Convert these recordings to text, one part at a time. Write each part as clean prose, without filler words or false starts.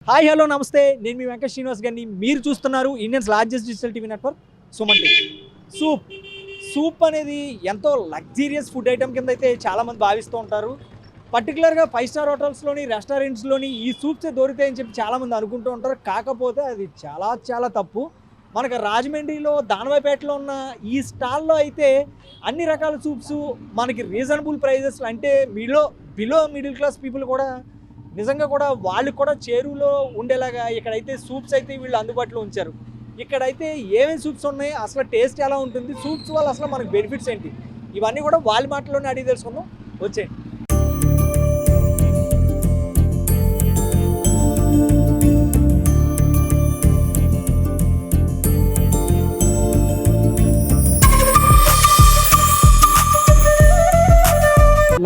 Hi hello నమస్తే, నేను మీ వెంకట శ్రీనివాస్ గారిని. మీరు చూస్తున్నారు Indians largest digital TV network Suman TV. Soup అనేది ఎంతో లగ్జీరియస్ ఫుడ్ ఐటమ్ కింద అయితే చాలామంది భావిస్తూ ఉంటారు. పర్టికులర్గా 5 స్టార్ హోటల్స్లోని రెస్టారెంట్స్లోని ఈ సూప్సే దొరుకుతాయని చెప్పి చాలామంది అనుకుంటూ ఉంటారు. కాకపోతే అది చాలా చాలా తప్పు. మనకు రాజమండ్రిలో దానవాయిపేటలో ఉన్న ఈ స్టాల్లో అయితే అన్ని రకాల సూప్స్ మనకి రీజనబుల్ ప్రైజెస్, అంటే బిలో మిడిల్ క్లాస్ పీపుల్ కూడా నిజంగా కూడా వాళ్ళు కూడా చేరువలో ఉండేలాగా ఇక్కడైతే సూప్స్ అయితే వీళ్ళు అందుబాటులో ఉంచారు. ఇక్కడైతే ఏమేమి సూప్స్ ఉన్నాయి, అసలు టేస్ట్ ఎలా ఉంటుంది, సూప్స్ వల్ల అసలు మనకు బెనిఫిట్స్ ఏంటి, ఇవన్నీ కూడా వాళ్ళ మాటల్లోనే అడిగి తెలుసుకుందాం. వచ్చేయండి.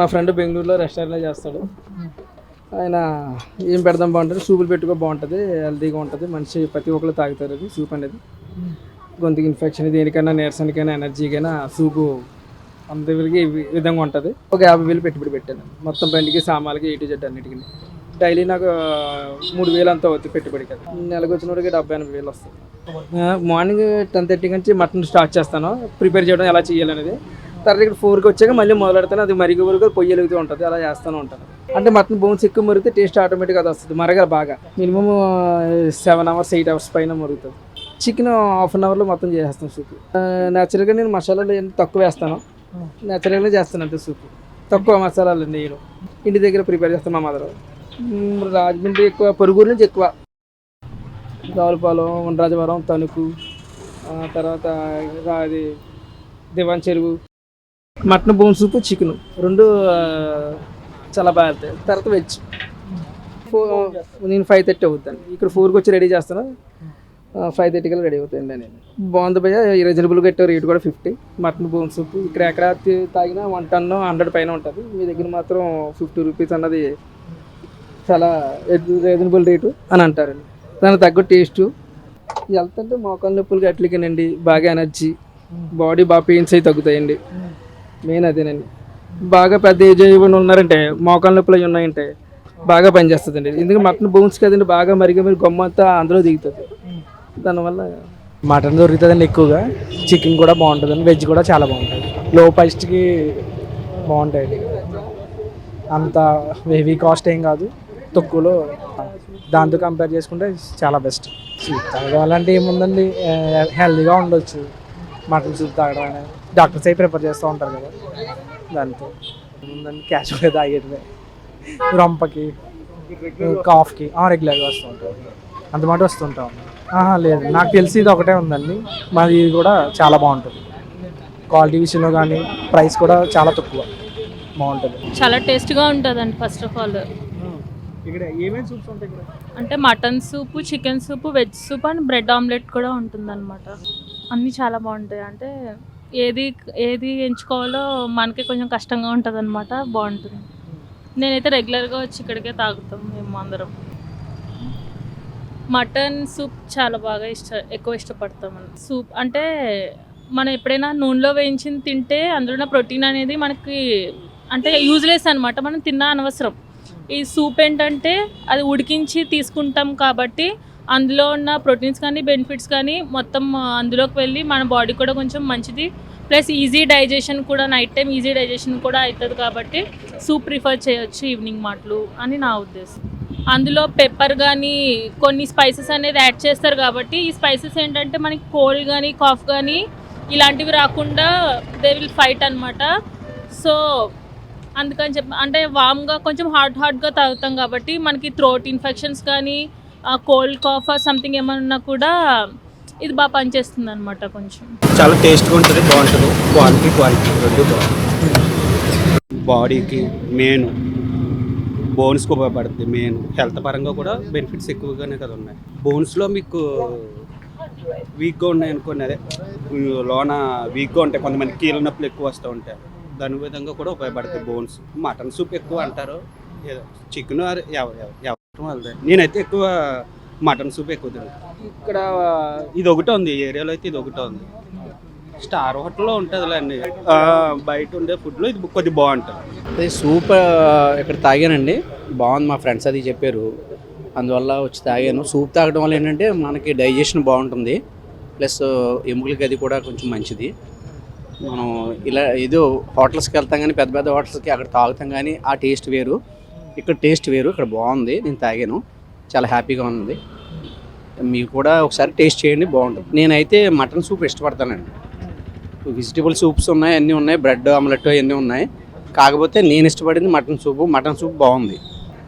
మా ఫ్రెండ్ బెంగళూరులో రెస్టారెంట్లో చేస్తాడు. ఆయన ఏం పెడదాం బాగుంటుంది, సూపులు పెట్టుకో బాగుంటుంది, హెల్తీగా ఉంటుంది, మనిషి ప్రతి ఒక్కరు తాగుతారు. అది సూప్ అనేది గొంతుకి ఇన్ఫెక్షన్, దేనికైనా నీరసానికైనా ఎనర్జీకైనా సూపు అందరికి విధంగా ఉంటుంది. ఒక 50,000 పెట్టుబడి పెట్టాను మొత్తం బండికి, సామాన్లకి, A to Z అన్నిటికీ. డైలీ నాకు 3,000 అంతా అవుతుంది పెట్టుబడి కదా. నెలకు వచ్చినోడికి 70,000-80,000 వస్తుంది. మార్నింగ్ 10:30 నుంచి మటన్ స్టార్ట్ చేస్తాను, ప్రిపేర్ చేయడం ఎలా చేయాలనేది. తర్వాత ఇక్కడ 4కి వచ్చాక మళ్ళీ మొదలెడతాను. అది మరిగి వరకు పొయ్యి వెలుగుతూ ఉంటుంది, అలా చేస్తూనే ఉంటాను. అంటే మటన్ బోన్స్ ఎక్కువ మరిగితే టేస్ట్ ఆటోమేటిక్గా అది వస్తుంది, మరగాలి బాగా. మినిమం 7 hours 8 hours పైన మరుగుతుంది. చికెన్ 1/2 hourలో మొత్తం చేసేస్తాను సూప్. న్యాచురల్గా నేను మసాలాలు తక్కువ వేస్తాను, న్యాచురల్గా చేస్తాను అంతే. సూప్ తక్కువ మసాలాలు నేను ఇంటి దగ్గర ప్రిపేర్ చేస్తాను. మా మదర్ రాజమండ్రి ఎక్కువ, పొరుగురు నుంచి ఎక్కువ, రావులపాలెం, ఉండ్రాజవరం, తణుకు, తర్వాత అది దివాన్ చెరువు. మటన్ బోన్ సూపు, చికెన్ రెండు చాలా బాగా వెళ్తాయి. తర్వాత వెజ్ నేను 5:30 అవుతాను. ఇక్కడ 4కి వచ్చి రెడీ చేస్తాను, 5:30 కల్లా రెడీ అవుతాయండి. నేను బాగుంది భయ్య, రీజనబుల్గా పెట్టే రేటు కూడా 50. మటన్ బోన్ సూప్ ఇక్కడ ఎక్కడ తాగినా 110 పైన ఉంటుంది. మీ దగ్గర మాత్రం 50 రూపీస్ అన్నది చాలా రీజనబుల్ రేటు అని అంటారండి. దానికి తగ్గ టేస్టు వెళ్తుంటే మోకాళ్ళ నొప్పులకి అట్లకేనండి, బాగా ఎనర్జీ, బాడీ బాగా పెయిన్స్ అవి తగ్గుతాయండి. మెయిన్ అదేనండి. బాగా పెద్ద ఏజ్ అయిపోయి ఉన్నారంటే, మోకాళ్ళ నొప్పులు అవి ఉన్నాయంటే బాగా పనిచేస్తుందండి. ఎందుకంటే మటన్ బోన్స్ కదండి, బాగా మరిగి గొమ్మ అంతా అందులో దిగుతుంది. దానివల్ల మటన్ దొరుకుతుందండి ఎక్కువగా. చికెన్ కూడా బాగుంటుందండి, వెజ్ కూడా చాలా బాగుంటుంది. లో ప్రైస్కి బాగుంటాయండి, అంత హెవీ కాస్ట్ ఏం కాదు, తక్కువలో. దాంతో కంపేర్ చేసుకుంటే చాలా బెస్ట్. సూప్ తాగడాలంటే ఏముందండి, హెల్తీగా ఉండొచ్చు. మటన్ సూప్ తాగడం అనేది డాక్టర్స్ అయి ప్రిపేర్ చేస్తూ ఉంటారు కదా, దాంతో ఏముందండి, క్యాషువల్గా తాగేటివే. రొంపకి, కాఫ్కి రెగ్యులర్గా వస్తూ ఉంటాం, అంతమాట వస్తుంటాం. లేదు, నాకు తెలిసి ఇది ఒకటే ఉందండి, మాది కూడా చాలా బాగుంటుంది. క్వాలిటీ విషయంలో కానీ ప్రైస్ కూడా చాలా తక్కువ, బాగుంటుంది, చాలా టేస్ట్గా ఉంటుందండి. ఫస్ట్ ఆఫ్ ఆల్ ఇక్కడ ఏమేమి సూప్స్ ఉంటాయి ఇక్కడ అంటే mutton soup, chicken soup, veg soup and bread omelette కూడా ఉంటుందన్నమాట. అన్నీ చాలా బాగుంటాయి. అంటే ఏది ఎంచుకోవాలో మనకి కొంచెం కష్టంగా ఉంటుంది అనమాట. బాగుంటుంది. నేనైతే రెగ్యులర్గా వచ్చి ఇక్కడికే తాగుతాం మేము అందరం. మటన్ సూప్ చాలా బాగా ఎక్కువ ఇష్టపడతాం. సూప్ అంటే మనం ఎప్పుడైనా నూనెలో వేయించింది తింటే అందులో ఉన్న ప్రోటీన్ అనేది మనకి అంటే యూజ్లెస్ అనమాట, మనం తిన్నా అనవసరం. ఈ సూప్ ఏంటంటే అది ఉడికించి తీసుకుంటాం కాబట్టి అందులో ఉన్న ప్రోటీన్స్ కానీ బెనిఫిట్స్ కానీ మొత్తం అందులోకి వెళ్ళి మన బాడీ కూడా కొంచెం మంచిది. ప్లస్ ఈజీ డైజెషన్ కూడా, నైట్ టైం ఈజీ డైజెషన్ కూడా అవుతుంది కాబట్టి సూప్ ప్రిఫర్ చేయొచ్చు ఈవినింగ్ మాటలు అని నా ఉద్దేశం. అందులో పెప్పర్ కానీ కొన్ని స్పైసెస్ అనేది యాడ్ చేస్తారు కాబట్టి ఈ స్పైసెస్ ఏంటంటే మనకి కోల్డ్ కానీ కాఫ్ కానీ ఇలాంటివి రాకుండా దే విల్ ఫైట్ అనమాట. సో అందుకని చెప్పి అంటే వామ్గా కొంచెం హాట్గా తాగుతాం కాబట్టి మనకి థ్రోట్ ఇన్ఫెక్షన్స్ కానీ కోల్డ్ కాఫ్ సంథింగ్ ఏమన్నా కూడా ఇది బాగా పనిచేస్తుంది అనమాట. కొంచెం చాలా టేస్ట్గా ఉంటుంది, బాగుంటుంది. క్వాలిటీ రెండు బాగుంటుంది. బాడీకి మెయిన్, బోన్స్కి ఉపయోగపడుతుంది. మెయిన్ హెల్త్ పరంగా కూడా బెనిఫిట్స్ ఎక్కువగానే కదా ఉన్నాయి. బోన్స్లో మీకు వీక్గా ఉన్నాయి అనుకోండి, అదే లోన వీక్గా ఉంటాయి, కొంతమంది కీళ్ళ నొప్పులు ఎక్కువ వస్తూ ఉంటాయి, దాని విధంగా కూడా ఉపయోగపడుతుంది బోన్స్. మటన్ సూప్ ఎక్కువ అంటారు, ఏదో చికెన్ ఎవరు నేనైతే ఎక్కువ మటన్ సూప్ ఎక్కువ తింటాను. ఇక్కడ ఇది ఒకటే ఉంది, ఏరియాలో అయితే ఇది ఒకటే ఉంది. స్టార్ హోటల్లో ఉంటుంది అండి, బయట ఉండే ఫుడ్లో ఇది కొద్దిగా బాగుంటుంది. సూప్ ఇక్కడ తాగానండి, బాగుంది. మా ఫ్రెండ్స్ అది చెప్పారు, అందువల్ల వచ్చి తాగాను. సూప్ తాగడం వల్ల ఏంటంటే మనకి డైజెషన్ బాగుంటుంది, ప్లస్ ఎముకలకి అది కూడా కొంచెం మంచిది. మనం ఇలా ఏదో హోటల్స్కి వెళ్తాం కానీ పెద్ద పెద్ద హోటల్స్కి అక్కడ తాగుతాం కానీ ఆ టేస్ట్ వేరు, ఇక్కడ టేస్ట్ వేరు. ఇక్కడ బాగుంది, నేను తాగాను, చాలా హ్యాపీగా ఉంది. మీరు కూడా ఒకసారి టేస్ట్ చేయండి, బాగుంటుంది. నేనైతే మటన్ సూప్ ఇష్టపడతానండి. వెజిటబుల్ సూప్స్ ఉన్నాయి, అన్నీ ఉన్నాయి, బ్రెడ్ ఆమ్లెట్ అన్నీ ఉన్నాయి. కాకపోతే నేను ఇష్టపడింది మటన్ సూపు. మటన్ సూప్ బాగుంది.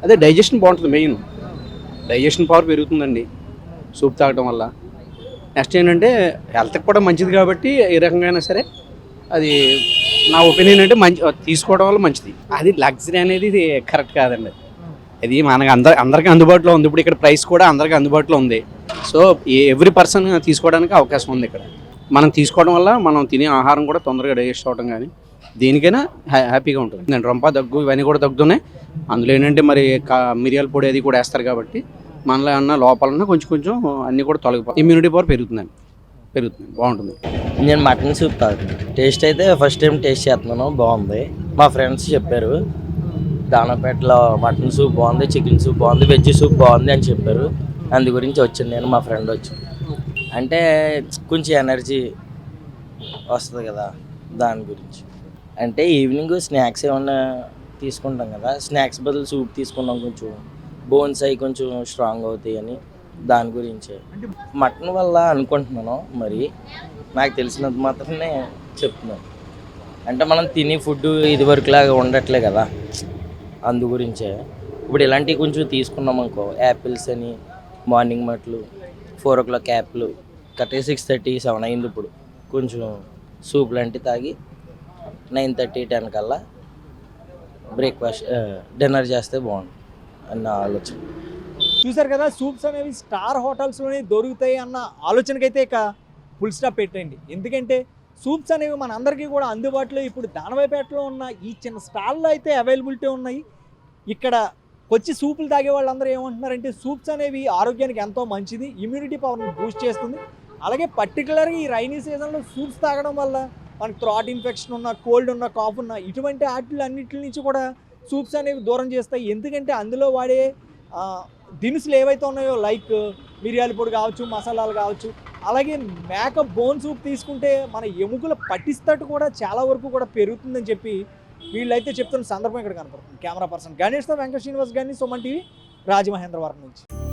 అదే డైజెషన్ బాగుంటుంది, మెయిన్ డైజెషన్ పవర్ పెరుగుతుందండి సూప్ తాగడం వల్ల. నెక్స్ట్ ఏంటంటే హెల్త్కి కూడా మంచిది కాబట్టి ఏ రకంగా అయినా సరే అది నా ఒపీనియన్ అంటే మంచి తీసుకోవడం వల్ల మంచిది. అది లగ్జరీ అనేది ఇది కరెక్ట్ కాదండి. ఇది మనకు అందరికీ అందుబాటులో ఉంది. ఇప్పుడు ఇక్కడ ప్రైస్ కూడా అందరికీ అందుబాటులో ఉంది. సో ఎవ్రీ పర్సన్ తీసుకోవడానికి అవకాశం ఉంది ఇక్కడ. మనం తీసుకోవడం వల్ల మనం తినే ఆహారం కూడా తొందరగా డైజెస్ట్ అవ్వడం కానీ దేనికైనా హ్యాపీగా ఉంటుంది. నేను రొంప దగ్గు ఇవన్నీ కూడా తగ్గుతున్నాయి. అందులో ఏంటంటే మరి మిరియాల పొడి అది కూడా వేస్తారు కాబట్టి మనలో ఏమన్నా లోపాలన్నా కొంచెం కొంచెం అన్నీ కూడా తొలగిపోయి ఇమ్యూనిటీ పవర్ పెరుగుతుంది, బాగుంటుంది. నేను మటన్ సూప్ తాగుతాను. టేస్ట్ అయితే ఫస్ట్ టైం టేస్ట్ చేస్తున్నాను, బాగుంది. మా ఫ్రెండ్స్ చెప్పారు దానాపేటలో మటన్ సూప్ బాగుంది, చికెన్ సూప్ బాగుంది, వెజ్ సూప్ బాగుంది అని చెప్పారు. అందు గురించి వచ్చాను నేను, మా ఫ్రెండ్ వచ్చి. అంటే కొంచెం ఎనర్జీ వస్తుంది కదా దాని గురించి. అంటే ఈవినింగ్ స్నాక్స్ ఏమన్నా తీసుకుంటాం కదా, స్నాక్స్ బదులు సూప్ తీసుకున్నాం, కొంచెం బోన్స్ అవి కొంచెం స్ట్రాంగ్ అవుతాయి అని దాని గురించే. మటన్ వల్ల అనుకుంటున్నాను, మరి నాకు తెలిసినంత మాత్రమే చెప్తున్నాను. అంటే మనం తినే ఫుడ్ ఇదివరకులాగా ఉండట్లే కదా, అందు గురించే. ఇప్పుడు ఇలాంటివి కొంచెం తీసుకున్నాం అనుకో, యాపిల్స్ అని మార్నింగ్ మట్లు 4 o'clock యాపిల్ కట్టే 6:30, 7 అయింది. ఇప్పుడు కొంచెం సూప్ లాంటివి తాగి 9:30, 10 కల్లా బ్రేక్ఫాస్ట్ డిన్నర్ చేస్తే బాగుంటుంది అన్న ఆలోచన. చూసారు కదా, సూప్స్ అనేవి స్టార్ హోటల్స్లోనే దొరుకుతాయి అన్న ఆలోచనకైతే ఇక ఫుల్ స్టాప్ పెట్టండి. ఎందుకంటే సూప్స్ అనేవి మన అందరికీ కూడా అందుబాటులో ఇప్పుడు దానవాయిపేటలో ఉన్న ఈ చిన్న స్టాల్లో అయితే అవైలబిలిటీ ఉన్నాయి. ఇక్కడ వచ్చి సూపులు తాగే వాళ్ళందరూ ఏమంటున్నారంటే సూప్స్ అనేవి ఆరోగ్యానికి ఎంతో మంచిది, ఇమ్యూనిటీ పవర్ని బూస్ట్ చేస్తుంది. అలాగే పర్టికులర్గా ఈ రైనీ సీజన్లో సూప్స్ తాగడం వల్ల మనకు థ్రాట్ ఇన్ఫెక్షన్ ఉన్న, కోల్డ్ ఉన్న, కాఫ్ ఉన్న ఇటువంటి వాటి అన్నిటి నుంచి కూడా సూప్స్ అనేవి దూరం చేస్తాయి. ఎందుకంటే అందులో వాడే దినుసులు ఏవైతే ఉన్నాయో లైక్ మిరియాల పొడి కావచ్చు, మసాలాలు కావచ్చు, అలాగే మేక బోన్ సూప్ తీసుకుంటే మన ఎముకల పటిష్టత కూడా చాలా వరకు కూడా పెరుగుతుందని చెప్పి వీళ్ళైతే చెప్తున్న సందర్భం ఇక్కడ కనపడుతుంది. కెమెరా పర్సన్ గణేష్తో వెంకట శ్రీనివాస్ గారిని, సుమన్ టీవీ, రాజమహేంద్రవరం నుంచి.